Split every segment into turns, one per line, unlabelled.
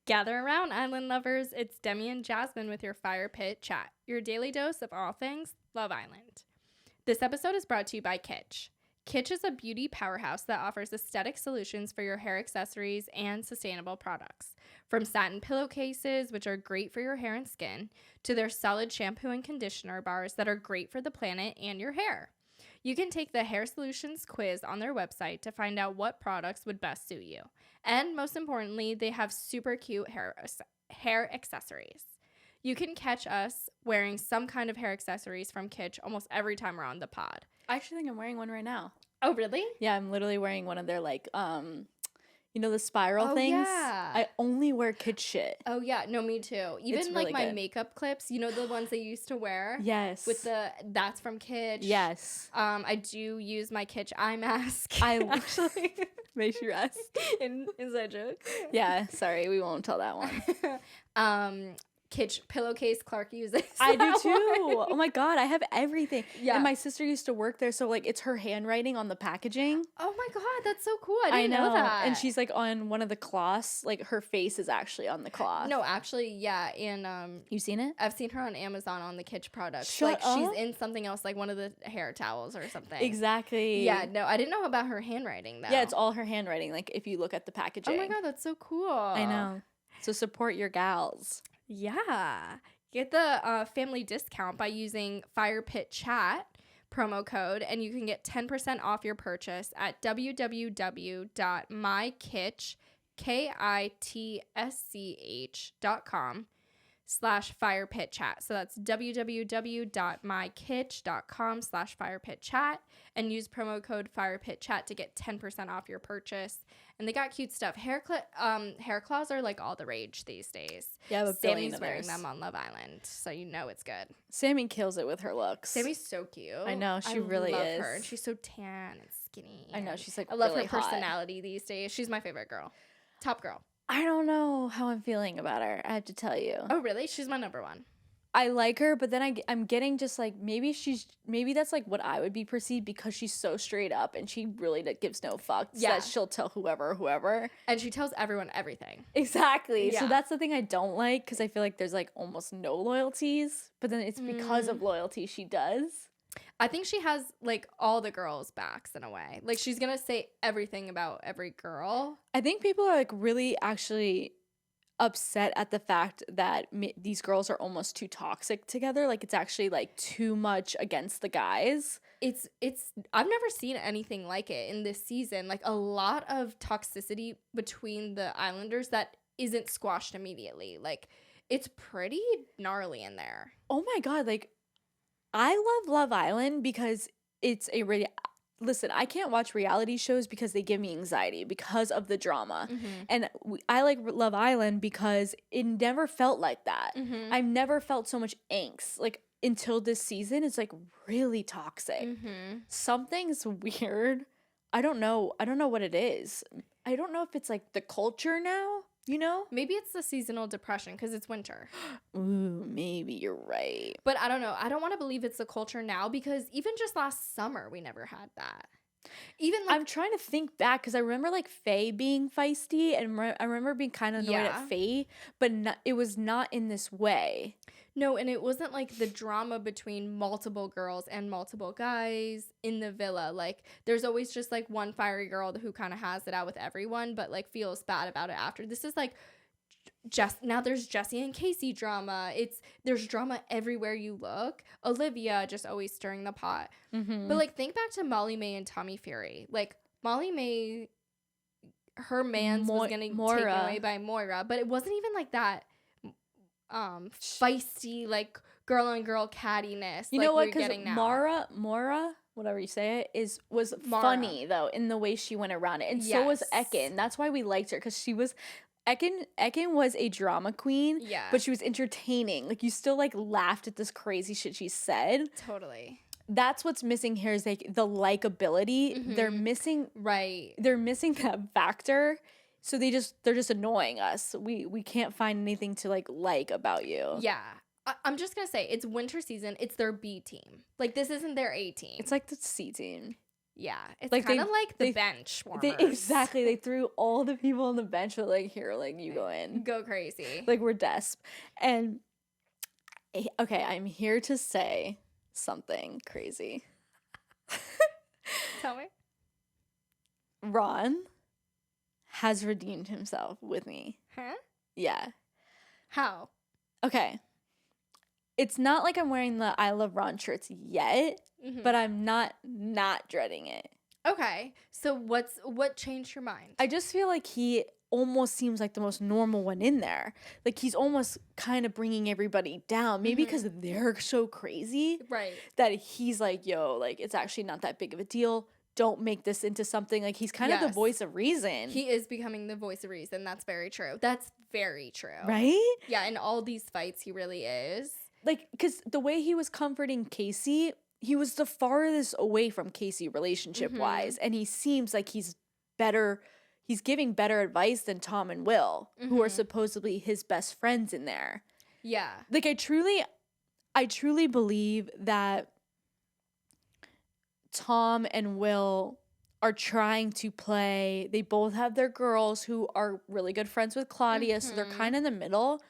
Gather around, island lovers. It's Demi and Jasmine with your Fire Pit Chat, your daily dose of all things Love Island. This episode is brought to you by Kitsch. Kitsch is a beauty powerhouse that offers aesthetic solutions for your hair accessories and sustainable products. From satin pillowcases, which are great for your hair and skin, to their solid shampoo and conditioner bars that are great for the planet and your hair. You can take the hair solutions quiz on their website to find out what products would best suit you. And most importantly, they have super cute hair accessories. You can catch us wearing some kind of hair accessories from Kitsch almost every time we're on the pod.
I actually think I'm wearing one right now.
Oh, really?
Yeah, I'm literally wearing one of their the spiral things.
Yeah.
I only wear Kitsch shit.
Oh, yeah. No, me too. Even
It's
like
really
my
good.
makeup clips, you know, the ones they used to wear?
Yes.
With that's from Kitsch.
Yes.
I do use my Kitsch eye mask.
I actually make sure ask.
Is that a joke?
Yeah, sorry, we won't tell that one.
Kitsch pillowcase Clark uses.
I do too. Oh my god, I have everything.
Yeah.
And my sister used to work there, so like it's her handwriting on the packaging.
Oh my god, that's so cool. I didn't know that.
And she's like on one of the cloths, like her face is actually on the cloth.
No, actually, yeah, and
You seen it?
I've seen her on Amazon on the Kitsch products.
Shut
like
up.
she's in something else, like one of the hair towels or something.
Exactly.
Yeah, no, I didn't know about her handwriting though.
Yeah, it's all her handwriting, like if you look at the packaging.
Oh my god, that's so cool.
I know. So support your gals.
Yeah. Get the family discount by using Fire Pit Chat promo code, and you can get 10% off your purchase at www.mykitsch.com/firepitchat. So that's www.mykitsch.com/firepitchat and use promo code firepitchat to get 10% off your purchase. And they got cute stuff. Hair claws are like all the rage these days.
Yeah, but
Sammy's wearing them on Love Island, so you know it's good.
Sammy kills it with her looks.
Sammy's so cute.
I know, she really
love
is.
her, and she's so tan and skinny.
I know, she's like
I love
really
her
hot.
personality these days. She's my favorite girl. Top girl.
I don't know how I'm feeling about her, I have to tell you.
Oh, really? She's my number one.
I like her, but then I'm getting just like, maybe that's like what I would be perceived because she's so straight up and she really gives no fucks.
Yeah.
That she'll tell whoever.
And she tells everyone everything.
Exactly.
Yeah.
So that's the thing I don't like because I feel like there's like almost no loyalties, but then it's because of loyalty she does.
I think she has like all the girls' backs in a way. Like she's going to say everything about every girl.
I think people are like really actually upset at the fact that these girls are almost too toxic together. Like it's actually like too much against the guys.
It's I've never seen anything like it in this season. Like a lot of toxicity between the Islanders that isn't squashed immediately. Like it's pretty gnarly in there.
Oh my god, like I love Love Island because it's listen, I can't watch reality shows because they give me anxiety because of the drama.
Mm-hmm.
And I like Love Island because it never felt like that.
Mm-hmm.
I've never felt so much angst. Like until this season, it's like really toxic.
Mm-hmm.
Something's weird. I don't know what it is. I don't know if it's like the culture now, you know?
Maybe it's the seasonal depression because it's winter.
Ooh, maybe you're right.
But I don't know. I don't want to believe it's the culture now because even just last summer, we never had that. Even like,
I'm trying to think back because I remember like Faye being feisty and I remember being kind of annoyed at Faye, but it was not in this way.
no, and it wasn't like the drama between multiple girls and multiple guys in the villa. Like there's always just like one fiery girl who kind of has it out with everyone, but like feels bad about it after. This is like now there's Jessie and Casey drama. There's drama everywhere you look. Olivia just always stirring the pot.
Mm-hmm.
But like think back to Molly May and Tommy Fury. Like Molly May, her man's was getting taken away by Moira, but it wasn't even like that feisty like girl on girl cattiness.
You
like
know what?
We're getting now.
Mora, whatever you say it, was
Mara.
funny though in the way she went around it, and so was
Yes.
Ekin. That's why we liked her because she was. Ekin was a drama queen,
Yeah.
but she was entertaining. Like you still like laughed at this crazy shit she said.
Totally.
That's what's missing here is like the likability.
Mhm.
They're missing
Right.
that factor. So they're just annoying us. We can't find anything to like about you.
Yeah. I'm just gonna say it's winter season. It's their B team. Like this isn't their A team.
It's like the C team.
Yeah, it's
Like,
kind of like the
they-
bench
They
warmers.
exactly. They threw all the people on the bench, but like, here, like, you go in.
Go crazy.
Like, we're desp. And okay, I'm here to say something crazy.
Tell me.
Ron has redeemed himself with me.
Huh?
Yeah.
How?
Okay. It's not like I'm wearing the I Love Ron shirts yet,
Mhm.
but I'm not dreading it.
Okay, so what changed your mind?
I just feel like he almost seems like the most normal one in there. Like, he's almost kind of bringing everybody down. Maybe because they're so crazy.
Right.
That he's like, yo, like, it's actually not that big of a deal. Don't make this into something. Like, he's kind of the
Yes.
voice of reason.
He is becoming the voice of reason. That's very true. That's very true.
Right?
Yeah, in all these fights, he really is.
Like, because the way he was comforting Casey, he was the farthest away from Casey relationship-wise. And he seems like he's giving better advice than Tom and Will, who are supposedly his best friends in there.
Yeah.
Like, I truly believe that Tom and Will are trying to play. They both have their girls who are really good friends with Claudia, so they're kind of in the middle.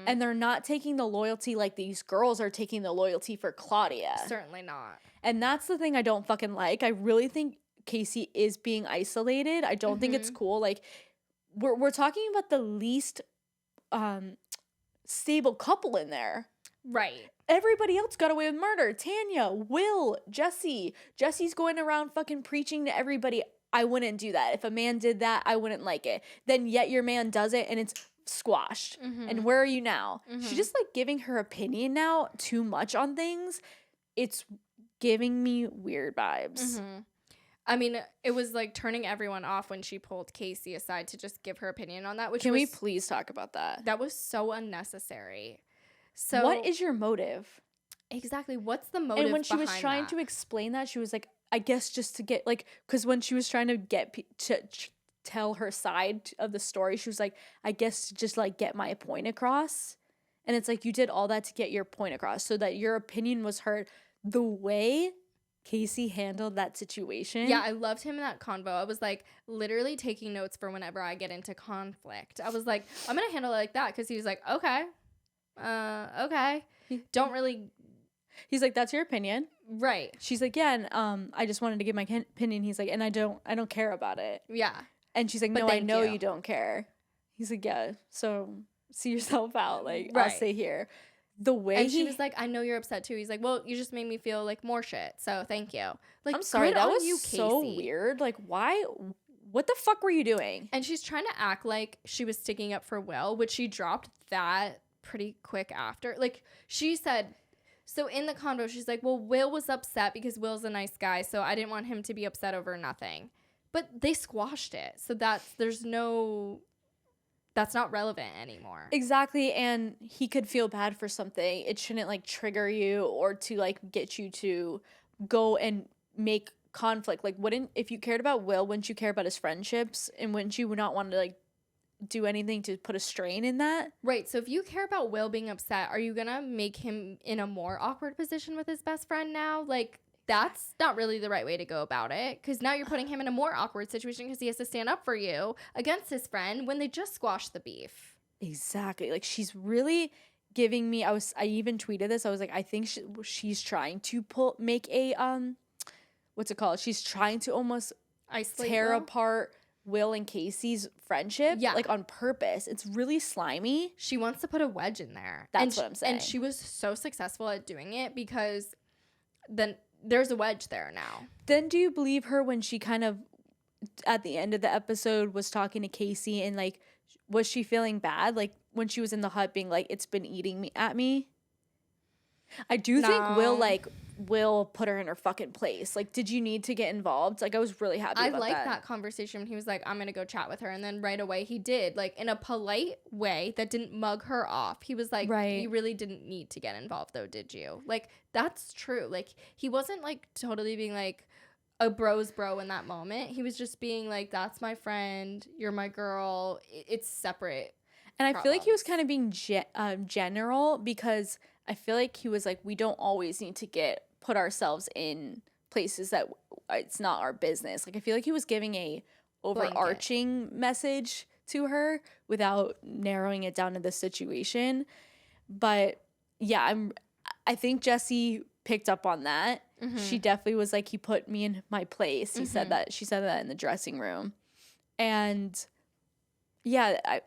And they're not taking the loyalty like these girls are taking the loyalty for Claudia.
Certainly not.
And that's the thing I don't fucking like. I really think Casey is being isolated. I don't think it's cool. Like, we're talking about the least stable couple in there.
Right.
Everybody else got away with murder. Tanya, Will, Jessie. Jessie's going around fucking preaching to everybody. I wouldn't do that. If a man did that, I wouldn't like it. Then yet your man does it and it's squashed. And where are you now? She's just like giving her opinion now too much on things. It's giving me weird vibes.
I mean, it was like turning everyone off when she pulled Casey aside to just give her opinion on that. Which
Can we please talk about that?
That was so unnecessary. So
what is your motive?
Exactly. What's the motive?
And when she was
behind
trying
that?
to explain that, she was like, I guess just to get like, because when she was trying to get tell her side of the story, she was like, I guess to just like get my point across. And it's like, you did all that to get your point across so that your opinion was heard. The way Casey handled that situation.
Yeah, I loved him in that convo. I was like literally taking notes for whenever I get into conflict. I was like, I'm gonna handle it like that, because he was like, okay. Don't really.
He's like, that's your opinion.
Right.
She's like, yeah, and I just wanted to give my opinion. He's like, and I don't care about it.
Yeah.
And she's like,
But
no, I
thank
know
you.
you don't care. He's like, yeah, so see yourself out. Like, I'll
Right.
stay here. The way
And she was like, I know you're upset too. He's like, well, you just made me feel like more shit, so thank you. Like,
I'm sorry,
good
that
on
was
you,
so
Casey.
weird. Like, why? What the fuck were you doing?
And she's trying to act like she was sticking up for Will, which she dropped that pretty quick after. Like, she said, so in the convo, she's like, well, Will was upset because Will's a nice guy, so I didn't want him to be upset over nothing. But they squashed it, so that's not relevant anymore.
Exactly, and he could feel bad for something. It shouldn't like trigger you or to like get you to go and make conflict. Like, if you cared about Will, wouldn't you care about his friendships? And wouldn't you not want to like do anything to put a strain in that?
Right, so if you care about Will being upset, are you gonna make him in a more awkward position with his best friend now? Like, that's not really the right way to go about it, because now you're putting him in a more awkward situation because he has to stand up for you against his friend when they just squashed the beef.
Exactly. Like, she's really giving me, I even tweeted this. I was like, I think she's trying to make a what's it called? She's trying to almost
Isolate
tear
Will?
apart Will and Casey's friendship.
Yeah.
Like, on purpose. It's really slimy.
She wants to put a wedge in there.
That's what I'm saying.
And she was so successful at doing it, because then there's a wedge there now.
Then do you believe her when she kind of at the end of the episode was talking to Casey, and like, was she feeling bad? Like, when she was in the hut being like, it's been eating me at me. I do think Will put her in her fucking place. Like, did you need to get involved? Like, I was really happy
I
about
like
that.
that conversation when he was like, I'm going to go chat with her. And then right away he did, like, in a polite way that didn't mug her off. He was like,
Right.
You really didn't need to get involved though, did you? Like, that's true. Like, he wasn't like totally being like a bro's bro in that moment. He was just being like, that's my friend. You're my girl. It's separate.
And I feel like he was kind of being general, because I feel like he was like, we don't always need to put ourselves in places that it's not our business. Like, I feel like he was giving a overarching message to her without narrowing it down to the situation. But yeah, I think Jessie picked up on that.
Mm-hmm.
She definitely was like, he put me in my place. She said that. She said that in the dressing room. And yeah,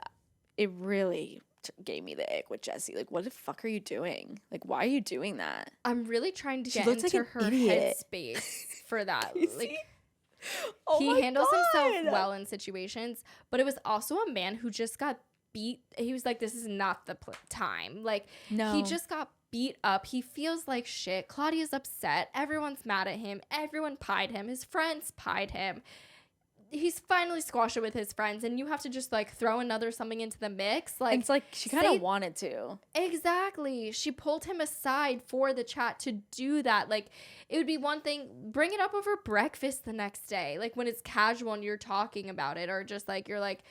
it really gave me the ick with Jessie. Like, what the fuck are you doing? Like, why are you doing that?
I'm really trying to
She
get
looks
into
like an
her
idiot.
headspace for that. Like,
Oh
he
my
handles
God.
himself well in situations, but it was also a man who just got beat. He was like, this is not the time. Like,
No.
he just got beat up. He feels like shit. Claudia's upset. Everyone's mad at him. Everyone pied him. His friends pied him. He's finally squashed it with his friends, and you have to just like throw another something into the mix. Like,
it's like she kind of wanted to.
Exactly. She pulled him aside for the chat to do that. Like, it would be one thing, bring it up over breakfast the next day, like when it's casual and you're talking about it, or just like you're like,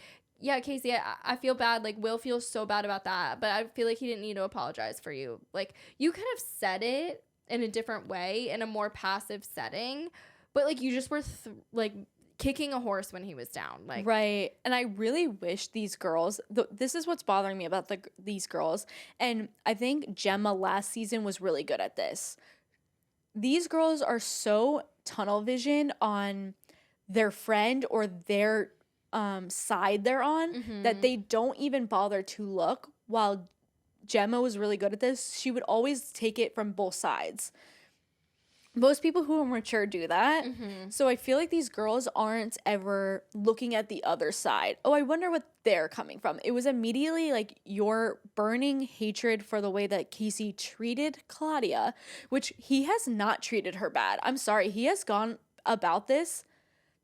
yeah, Casey, I feel bad. Like, Will feels so bad about that, but I feel like he didn't need to apologize for you. Like, you could have said it in a different way, in a more passive setting, but like you just were like kicking a horse when he was down. Like,
right. And I really wish these girls, this is what's bothering me about these girls, and I think Gemma last season was really good at this. These girls are so tunnel vision on their friend or their side they're on that they don't even bother to look. While Gemma was really good at this, she would always take it from both sides. Most people who are mature do that. So I feel like these girls aren't ever looking at the other side. Oh, I wonder what they're coming from. It was immediately like your burning hatred for the way that Casey treated Claudia, which he has not treated her bad. I'm sorry. He has gone about this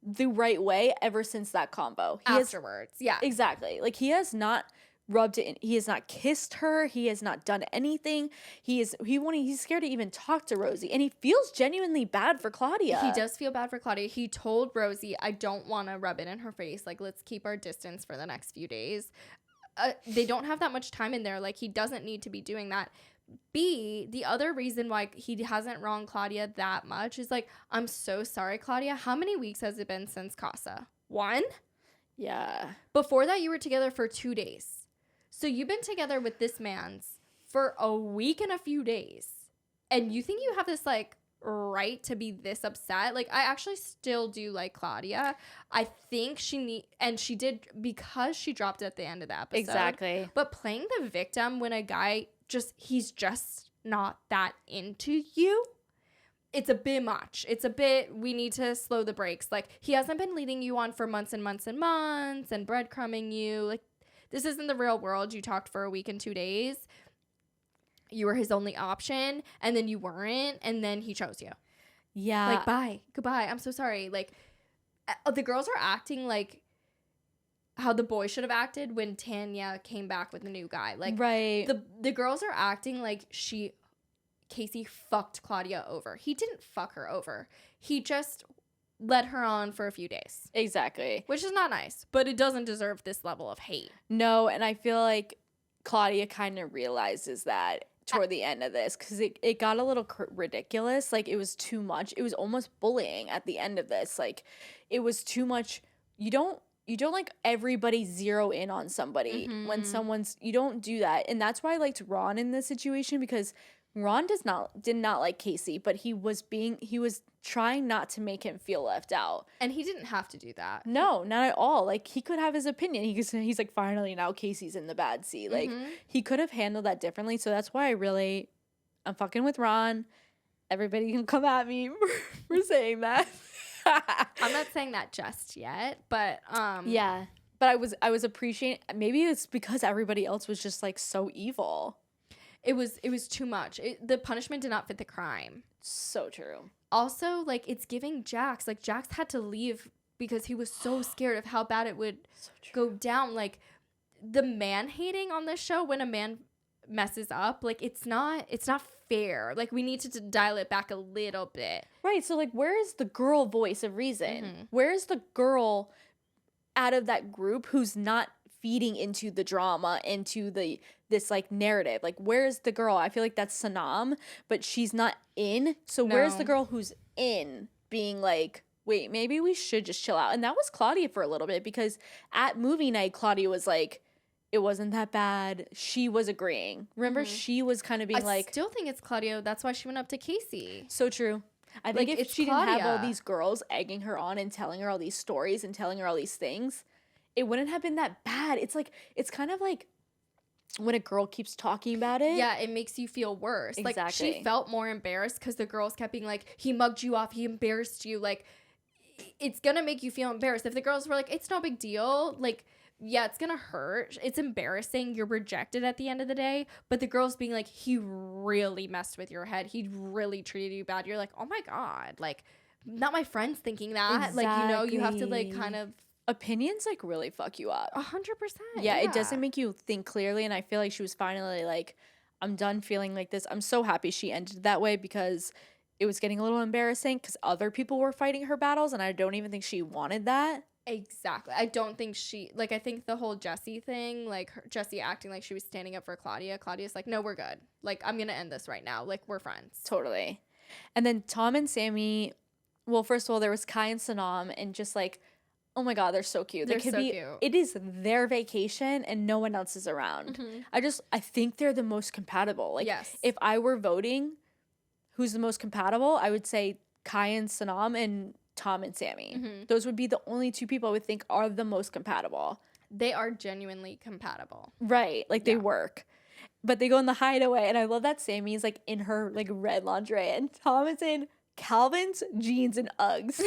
the right way ever since that combo.
afterwards. Yeah.
Exactly. Like, he has not rubbed it in. He has not kissed her. He has not done anything. He's scared to even talk to Rosie, and he feels genuinely bad for Claudia.
He does feel bad for Claudia. He told Rosie, I don't want to rub it in her face. Like, let's keep our distance for the next few days. They don't have that much time in there. Like, he doesn't need to be doing that. B, the other reason why he hasn't wronged Claudia that much is like, I'm so sorry, Claudia. How many weeks has it been since Casa? 1?
Yeah.
Before that, you were together for 2 days. So you've been together with this man's for a week and a few days. And you think you have this, like, right to be this upset? Like, I actually still do like Claudia. I think and she did, because she dropped at the end of the episode.
Exactly.
But playing the victim when a guy he's just not that into you, it's a bit much. It's a bit, we need to slow the brakes. Like, he hasn't been leading you on for months and months and months and breadcrumbing you. Like, this isn't the real world. You talked for a week and 2 days. You were his only option, and then you weren't, and then he chose you.
Yeah.
Like, bye. Goodbye. I'm so sorry. Like, the girls are acting like how the boy should have acted when Tanya came back with the new guy. Like,
right.
The girls are acting like Casey fucked Claudia over. He didn't fuck her over. He just led her on for a few days.
Exactly.
Which is not nice, but it doesn't deserve this level of hate.
No, and I feel like Claudia kind of realizes that toward the end of this, because it got a little ridiculous. Like, it was too much. It was almost bullying at the end of this. Like, it was too much. You don't like everybody zero in on somebody when you don't do that. And that's why I liked Ron in this situation, because Ron did not like Casey, but he was trying not to make him feel left out.
And he didn't have to do that.
No, not at all. Like, he could have his opinion. He's like, finally now Casey's in the bad seat. Like, he could have handled that differently. So that's why I'm fucking with Ron. Everybody can come at me for saying that.
I'm not saying that just yet, but
yeah. But I was appreciating, maybe it's because everybody else was just like so evil.
It was too much. The punishment did not fit the crime.
So true.
Also, like, it's giving Jax. Like, Jax had to leave because he was so scared of how bad it would go down. Like, the man hating on this show when a man messes up, like, it's not fair. Like, we need to dial it back a little bit.
Right. So, like, where is the girl voice of reason? Where is the girl out of that group who's not feeding into the drama, into this like narrative. Like, where's the girl? I feel like that's Sanam, but she's not in. So where's the girl who's in being like, wait, maybe we should just chill out? And that was Claudia for a little bit, because at movie night, Claudia was like, it wasn't that bad. She was agreeing. Remember, she was kind of being
I still think it's Claudia. That's why she went up to Casey.
So true. I think if she
Claudia.
didn't have all these girls egging her on and telling her all these stories and telling her all these things, it wouldn't have been that bad. It's like, it's kind of like when a girl keeps talking about it.
Yeah, it makes you feel worse.
Exactly.
Like, she felt more embarrassed because the girls kept being like, he mugged you off, he embarrassed you. Like, it's gonna make you feel embarrassed. If the girls were like, it's no big deal, like, yeah, it's gonna hurt. It's embarrassing. You're rejected at the end of the day. But the girls being like, he really messed with your head. He really treated you bad. You're like, oh my God. Like, not my friends thinking that.
Exactly.
Like, you know, you have to like kind of.
Opinions like really fuck you up.
100%.
Yeah, it doesn't make you think clearly. And I feel like she was finally like, I'm done feeling like this. I'm so happy she ended that way, because it was getting a little embarrassing because other people were fighting her battles. And I don't even think she wanted that.
Exactly. I don't think she, like, I think the whole Jessie thing, like, Jessie acting like she was standing up for Claudia. Claudia's like, no, we're good. Like, I'm going to end this right now. Like, we're friends.
Totally. And then Tom and Sammy, well, first of all, there was Kai and Sanam, and just like, oh my God, they're so cute.
They're so cute.
It is their vacation and no one else is around. I think they're the most compatible. Like,
yes.
If I were voting who's the most compatible, I would say Kai and Sanam and Tom and Sammy. Those would be the only two people I would think are the most compatible.
They are genuinely compatible.
Right. Like, they work. But they go in the hideaway, and I love that Sammy's like in her like red lingerie and Tom is in Calvin's jeans and Uggs.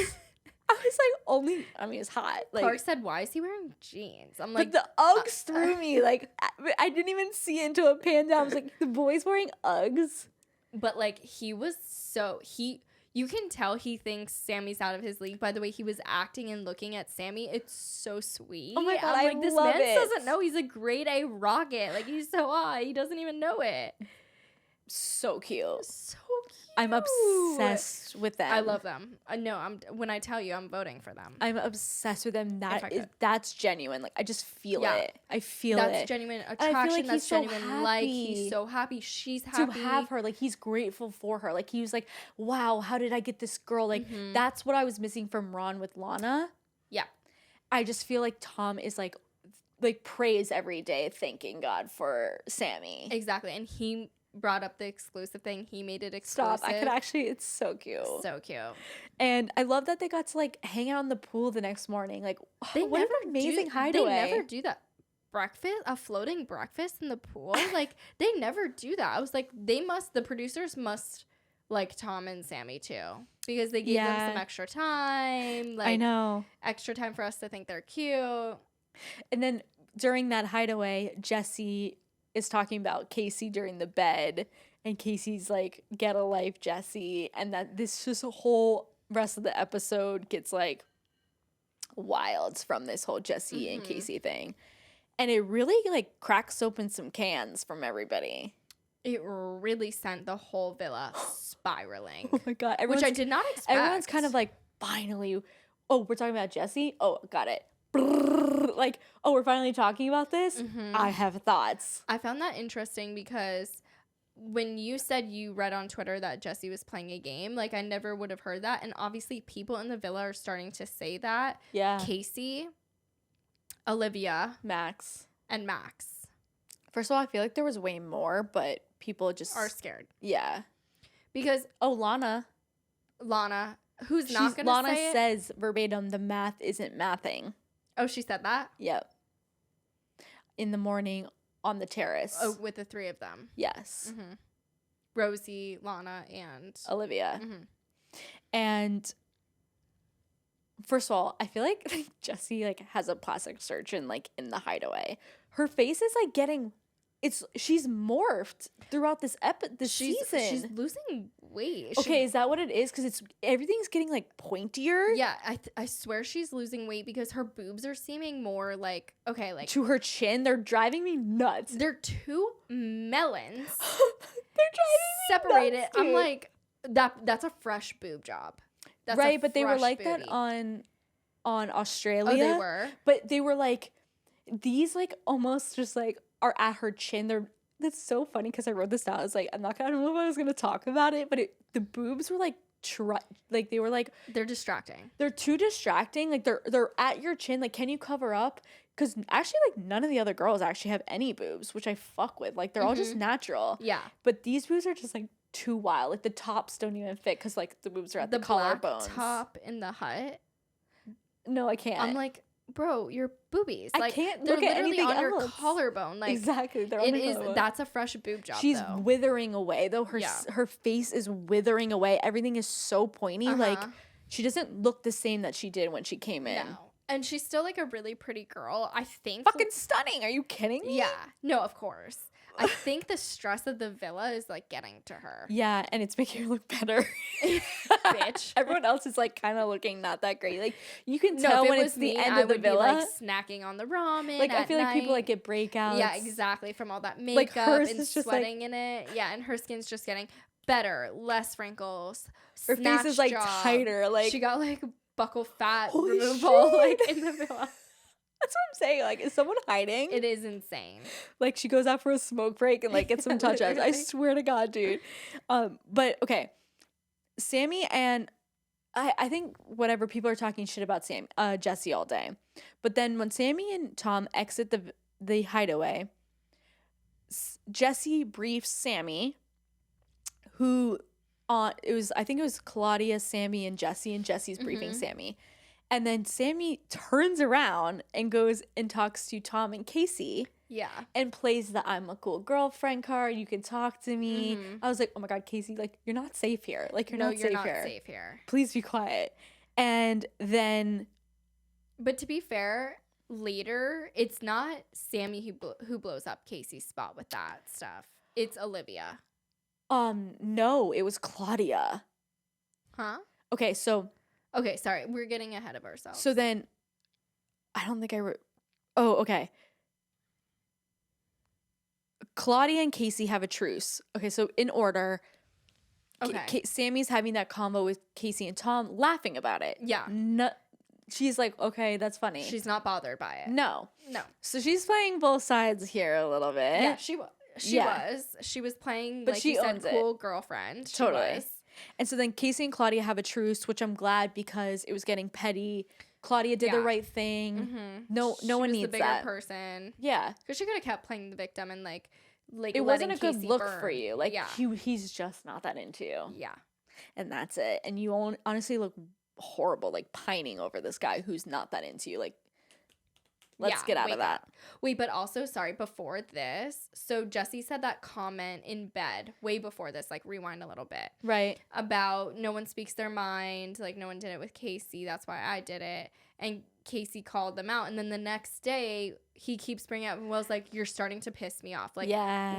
I was like, it's hot. Like,
Clark said, why is he wearing jeans? I'm like,
but the Uggs threw me. Like, I didn't even see it until it panned down. I was like, the boy's wearing Uggs.
But like, you can tell he thinks Sammy's out of his league by the way he was acting and looking at Sammy. It's so sweet.
Oh my God,
I'm like, this man
it.
doesn't know he's a grade A rocket. Like, he's so hot. He doesn't even know it.
So cute.
So cute.
I'm obsessed with them.
I love them. When I tell you, I'm voting for them.
I'm obsessed with them. That's genuine. Like, I just feel it. I feel it.
That's genuine attraction.
I feel like
that's
he's so
genuine
happy.
like. He's so happy. She's happy
to have her. Like, he's grateful for her. Like, he was like, wow, how did I get this girl? Like, that's what I was missing from Ron with Lana.
Yeah.
I just feel like Tom is like prays every day, thanking God for Sammy.
Exactly. And he brought up the exclusive thing. He made it exclusive.
Stop. It's so cute.
So cute.
And I love that they got to like hang out in the pool the next morning. Like, what an amazing hideaway.
They never do that. A floating breakfast in the pool. Like, they never do that. I was like, the producers must like Tom and Sammy too, because they gave them some extra time. Like,
I know.
Extra time for us to think they're cute.
And then during that hideaway, Jessie is talking about Casey during the bed, and Casey's like, get a life, Jessie. And that this just whole rest of the episode gets like wild from this whole Jessie and Casey thing. And it really like cracks open some cans from everybody.
It really sent the whole villa spiraling.
Oh my God.
Which I did not expect.
Everyone's kind of like, finally, oh, we're talking about Jessie? Oh, got it. Like, oh, we're finally talking about this? I have thoughts.
I found that interesting because when you said you read on Twitter that Jessie was playing a game, like, I never would have heard that. And obviously people in the villa are starting to say that.
Yeah.
Casey, Olivia,
Max.
and Max.
First of all, I feel like there was way more, but people just
are scared.
Yeah.
Because
Lana,
who's not going to say
Lana
it?
says verbatim, the math isn't mathing.
Oh, she said that?
Yep. In the morning on the terrace.
Oh, with the three of them.
Yes.
Rosie, Lana, and
Olivia. And first of all, I feel like Jessie like has a plastic surgeon like in the hideaway. Her face is like getting, she's morphed throughout this season.
She's losing weight.
Okay, is that what it is? Because everything's getting like pointier.
Yeah, I swear she's losing weight because her boobs are seeming more like, okay, like
to her chin. They're driving me nuts.
They're two melons.
They're driving
separated.
Me nuts,
I'm like, that's a fresh boob job. That's
right, but they were like
booty.
that on Australia.
Oh, they were.
But they were like, these like almost just like are at her chin. That's so funny because I wrote this down. I was like, I don't know if I was gonna talk about it, but the boobs were like like they were like
they're distracting.
They're too distracting. Like they're at your chin. Like, can you cover up? Because actually, like none of the other girls actually have any boobs, which I fuck with. Like they're all just natural.
Yeah.
But these boobs are just like too wild. Like the tops don't even fit because like the boobs are at the collarbones.
The top in the hut.
No, I can't.
I'm like, bro, your boobies.
I
like,
can't
they're
look at
literally
anything
on your
else.
collarbone. Like
exactly, they're on the collarbone.
That's a fresh boob job.
She's
though.
withering away though. Her face is withering away. Everything is so pointy. Like she doesn't look the same that she did when she came in.
No. And she's still like a really pretty girl. I think
fucking stunning. Are you kidding me?
Yeah. No, of course. I think the stress of the villa is like getting to her.
Yeah, and it's making her look better.
Bitch.
Everyone else is like kind of looking not that great. Like you can tell when it's the end of the villa.
Be, like snacking on the ramen.
Like I feel
night.
like people like get breakouts.
Yeah, exactly. From all that makeup
like hers
and
is just
sweating
like,
in it. Yeah, and her skin's just getting better, less wrinkles.
Her face is like
job.
tighter. Like
she got like buckle fat
holy
removal
shit.
like in the villa.
That's what I'm saying. Like, is someone hiding?
It is insane.
Like, she goes out for a smoke break and, like, gets some touch-ups. I swear to God, dude. But, okay. Sammy and... I think whatever, people are talking shit about Jessie all day. But then when Sammy and Tom exit the hideaway, Jessie briefs Sammy, who... I think it was Claudia, Sammy, and Jesse's briefing Sammy. And then Sammy turns around and goes and talks to Tom and Casey.
Yeah.
And plays the I'm a cool girlfriend card. You can talk to me. I was like, oh my God, Casey, like, you're not safe here. Like, you're not safe here. Please be quiet. And then.
But to be fair, later, it's not Sammy who blows up Casey's spot with that stuff. It's Olivia.
No, it was Claudia.
Huh?
Okay, so.
Okay, sorry. We're getting ahead of ourselves.
So then, I don't think oh, okay. Claudia and Casey have a truce. Okay, so in order,
okay.
Sammy's having that combo with Casey and Tom, laughing about it.
Yeah.
She's like, okay, that's funny.
She's not bothered by it.
No. So she's playing both sides here a little bit.
Yeah, she was. She was playing,
but
like
she
you said,
owns
cool girlfriend.
Totally. And so then Casey and Claudia have a truce, which I'm glad because it was getting petty. Claudia did the right thing.
Mm-hmm.
No one needs
the bigger
that.
person.
Yeah,
because she could have kept playing the victim and like
it wasn't a good
Casey
look
burn.
for you. Like he's just not that into you.
Yeah,
and that's it. And you honestly look horrible, like pining over this guy who's not that into you. Like, let's get out of that.
Wait, but also, sorry, before this, so Jessie said that comment in bed way before this, like rewind a little bit.
Right.
About no one speaks their mind, like no one did it with Casey, that's why I did it. And Casey called them out. And then the next day, he keeps bringing up, Will's like, you're starting to piss me off. Like,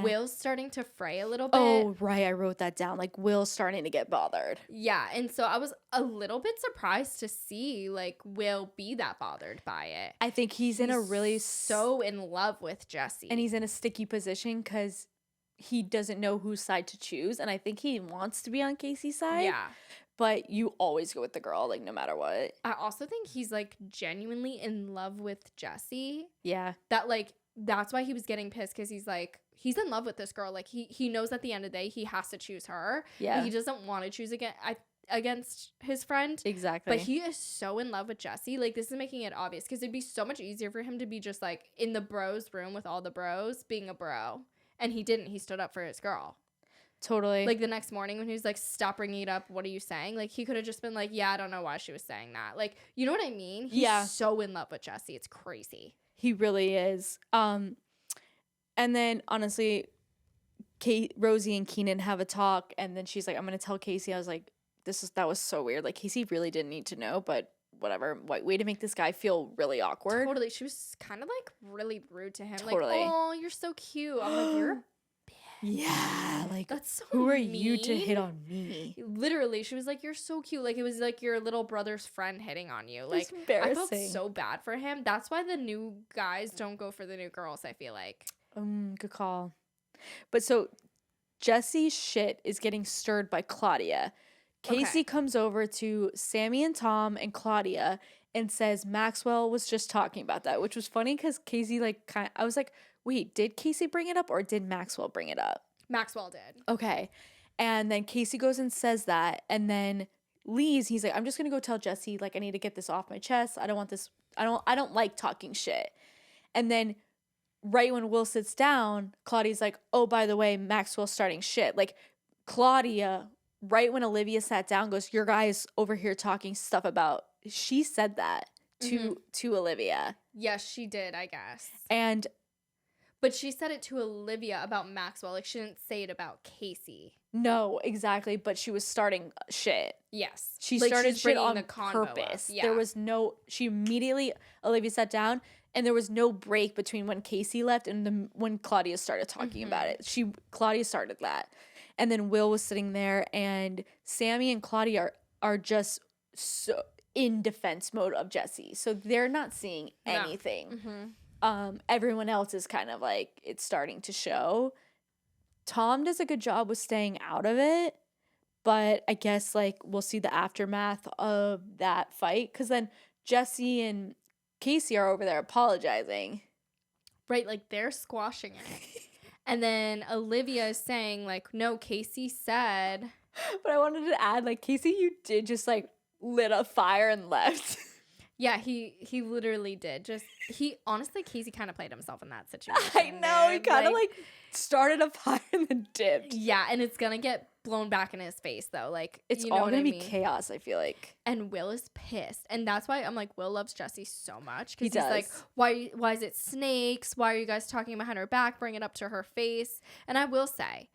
Will's starting to fray a little bit.
Oh, right. I wrote that down. Like, Will's starting to get bothered.
Yeah. And so I was a little bit surprised to see, like, Will be that bothered by it.
I think he's in a really...
so in love with Jessie.
And he's in a sticky position because he doesn't know whose side to choose. And I think he wants to be on Casey's side.
Yeah.
But you always go with the girl, like, no matter what.
I also think he's, like, genuinely in love with Jessie.
Yeah.
That, like, that's why he was getting pissed, because he's, like, he's in love with this girl. Like, he knows at the end of the day he has to choose her.
Yeah.
He doesn't want to choose against his friend.
Exactly.
But he is so in love with Jessie. Like, this is making it obvious, because it'd be so much easier for him to be just, like, in the bros room with all the bros, being a bro. And he didn't. He stood up for his girl.
Totally.
Like, the next morning when he was like, stop bringing it up, what are you saying? Like, he could have just been like, yeah, I don't know why she was saying that. Like, you know what I mean? He's so in love with Jessie. It's crazy. He
really is. And then, honestly, Rosie and Keenan have a talk, and then she's like, I'm going to tell Casey. I was like, that was so weird. Like, Casey really didn't need to know, but whatever. Way to make this guy feel really awkward.
Totally. She was kind of, like, really rude to him.
Totally.
Like, oh, you're so cute. I'm like, you're
yeah, like,
that's so
who are
mean.
you to hit on me?
Literally, she was like, you're so cute. Like, it was like your little brother's friend hitting on you. Like, I felt so bad for him. That's why the new guys don't go for the new girls, I feel like.
Good call. But so Jessie's shit is getting stirred by Claudia. Casey comes over to Sammy and Tom and Claudia and says Maxwell was just talking about that, which was funny because Casey I was like, wait, did Casey bring it up or did Maxwell bring it up?
Maxwell did.
Okay. And then Casey goes and says that and then leaves. He's like, I'm just gonna go tell Jessie, like, I need to get this off my chest. I don't want this. I don't like talking shit. And then right when Will sits down, Claudia's like, oh, by the way, Maxwell's starting shit. Like, Claudia, right when Olivia sat down, goes, your guy's over here talking stuff about, she said that to Olivia.
Yes, she did, I guess.
But
she said it to Olivia about Maxwell. Like, she didn't say it about Casey.
No, exactly. But she was starting shit.
Yes.
She started shit on purpose.
Yeah.
There was she immediately, Olivia sat down, and there was no break between when Casey left and when Claudia started talking about it. Claudia started that. And then Will was sitting there, and Sammy and Claudia are just so in defense mode of Jessie. So they're not seeing anything. Everyone else is kind of like, it's starting to show. Tom does a good job with staying out of it, but I guess like we'll see the aftermath of that fight, because then Jessie and Casey are over there apologizing.
Right, like they're squashing it. And then Olivia is saying like, no, Casey said.
But I wanted to add, like, Casey, you did just like lit a fire and left.
Yeah, he literally did. Honestly, Casey kind of played himself in that situation.
I know, he kind of like started a fire and then dipped.
Yeah, and it's gonna get blown back in his face though. Like,
it's all gonna be chaos, I feel like.
And Will is pissed, and that's why I'm like, Will loves Jessie so much, because
he's
like, why is it snakes? Why are you guys talking behind her back? Bring it up to her face. And I will say,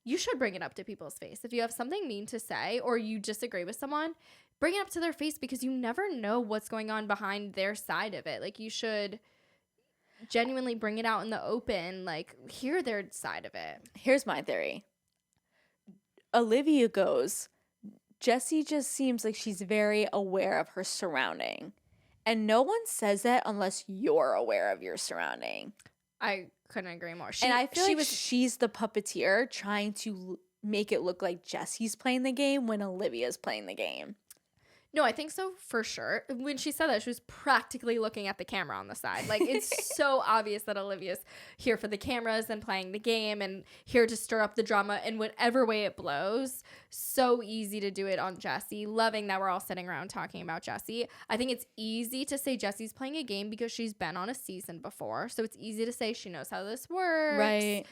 you should bring it up to people's face if you have something mean to say or you disagree with someone. Bring it up to their face, because you never know what's going on behind their side of it. Like, you should genuinely bring it out in the open, like, hear their side of it.
Here's my theory. Olivia goes, Jessie just seems like she's very aware of her surrounding. And no one says that unless you're aware of your surrounding.
I couldn't agree more.
And I feel like she's the puppeteer trying to make it look like Jessie's playing the game when Olivia's playing the game.
No, I think so for sure. When she said that, she was practically looking at the camera on the side. Like, it's so obvious that Olivia's here for the cameras and playing the game and here to stir up the drama in whatever way it blows. So easy to do it on Jessie. Loving that we're all sitting around talking about Jessie. I think it's easy to say Jessie's playing a game because she's been on a season before. So it's easy to say she knows how this works.
Right.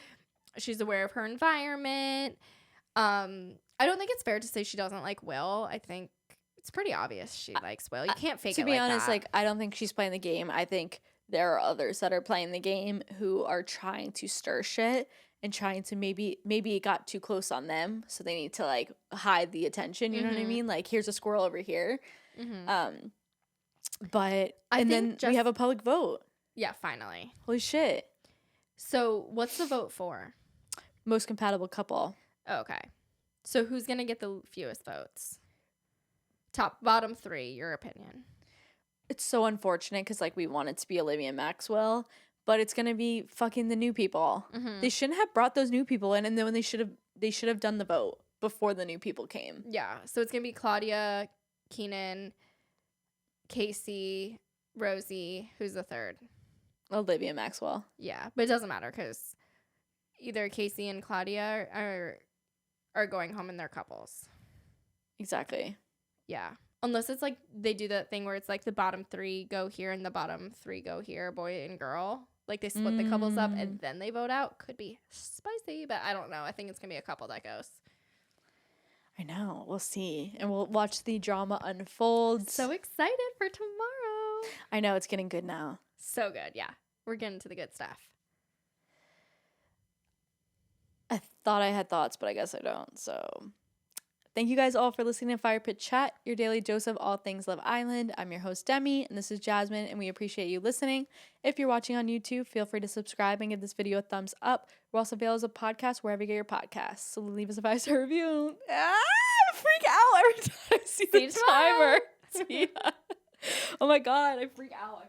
She's aware of her environment. I don't think it's fair to say she doesn't like Will. I think it's pretty obvious she likes Will. You can't fake it like that.
To be honest, like, I don't think she's playing the game. I think there are others that are playing the game who are trying to stir shit and trying to maybe it got too close on them, so they need to like hide the attention. You know what I mean? Like, here's a squirrel over here. But then we have a public vote.
Yeah, finally.
Holy shit.
So what's the vote for?
Most compatible couple.
Oh, okay. So who's gonna get the fewest votes? Bottom three, your opinion.
It's so unfortunate because, like, we want it to be Olivia and Maxwell, but it's gonna be fucking the new people. They shouldn't have brought those new people in, and then when they should have done the vote before the new people came.
Yeah, so it's gonna be Claudia, Keenan, Casey, Rosie. Who's the third?
Olivia and Maxwell.
Yeah, but it doesn't matter because either Casey and Claudia are going home in their couples.
Exactly.
Yeah. Unless it's like they do that thing where it's like the bottom three go here and the bottom three go here, boy and girl. Like they split the couples up and then they vote out. Could be spicy, but I don't know. I think it's going to be a couple that goes.
I know. We'll see. And we'll watch the drama unfold.
So excited for tomorrow.
I know. It's getting good now.
So good. Yeah. We're getting to the good stuff.
I thought I had thoughts, but I guess I don't. So thank you guys all for listening to Fire Pit Chat, your daily dose of all things Love Island. I'm your host, Demi, and this is Jasmine, and we appreciate you listening. If you're watching on YouTube, feel free to subscribe and give this video a thumbs up. We're also available as a podcast wherever you get your podcasts. So leave us a 5-star review. I freak out every time I see the timer. Oh my God, I freak out.